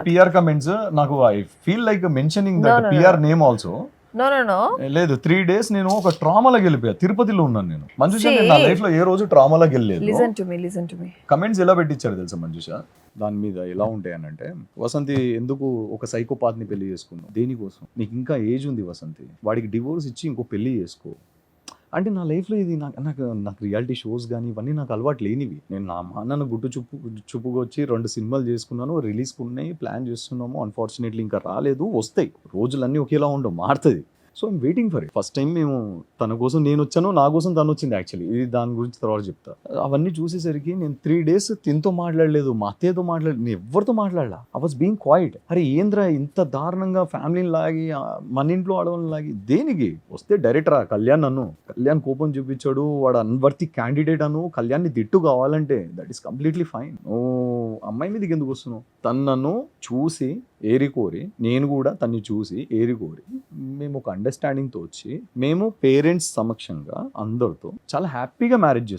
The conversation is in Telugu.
పిఆర్ కమెంట్స్ నాకు I feel like mentioning No, that no, PR no. Name also. No లేదు 3 days నేను ఒక ట్రామాలోకి వెళ్ళిపోయా. తిరుపతిలో ఉన్నాను నేను. మంజుష See, నేను నా లైఫ్ లో ఏ రోజు ట్రామాలోకి వెళ్ళలేదు. లిసన్ టు మీ కమెంట్స్ ఎలా పెట్టించారు తెలుసా మంజుష? దాని మీద ఎలా ఉంటాయనంటే, వసంతి ఎందుకు ఒక సైకోపాత్ ని పెళ్లి చేసుకున్నావు, దేనికోసం, నీకు ఇంకా ఏజ్ ఉంది వసంతి, వాడికి డివోర్స్ ఇచ్చి ఇంకో పెళ్లి చేసుకో. అంటే నా లైఫ్లో ఇది నాకు రియాలిటీ షోస్ కానీ ఇవన్నీ నాకు అలవాటు లేనివి. నేను నా నాన్నను గుట్టు చూపుకొచ్చి 2 సినిమాలు చేసుకున్నాను, రిలీజ్కి ఉన్నాయి, ప్లాన్ చేస్తున్నాము. అన్ఫార్చునేట్లీ ఇంకా రాలేదు. వస్తాయి, రోజులన్నీ ఒకేలా ఉండవు, మారుతుంది. So I'm waiting for it. First time మేము తన కోసం నేను వచ్చాను, నా కోసం తను వచ్చింది. యాక్చువల్లీ ఇది దాని గురించి తర్వాత చెప్తా. అవన్నీ చూసేసరికి నేను 3 days తినతో మాట్లాడలేదు, మా అత్తయ్యతో మాట్లాడలేదు, నేను ఎవరితో మాట్లాడలా. I was being quiet. అరే ఏంద్రా ఇంత దారుణంగా ఫ్యామిలీని లాగి, మన ఇంట్లో ఆడవాళ్ళని లాగి దేనికి? వస్తే డైరెక్ట్ రా కళ్యాణ్ కోపం చూపించాడు, వాడు అన్వర్తి క్యాండిడేట్ అను, కళ్యాణ్ని తిట్టు కావాలంటే, దట్ ఈస్ కంప్లీట్లీ ఫైన్. ఓ అమ్మాయి మీదకి ఎందుకు వస్తున్నావు? తను నన్ను చూసి ఏరికోరి, నేను కూడా తన్ని చూసి ఏరికోరి, మేము ఒక అండర్స్టాండింగ్తో వచ్చి, మేము పేరెంట్స్ సమక్షంగా అందరితో చాలా హ్యాపీగా మ్యారేజ్ చేసుకున్నాం.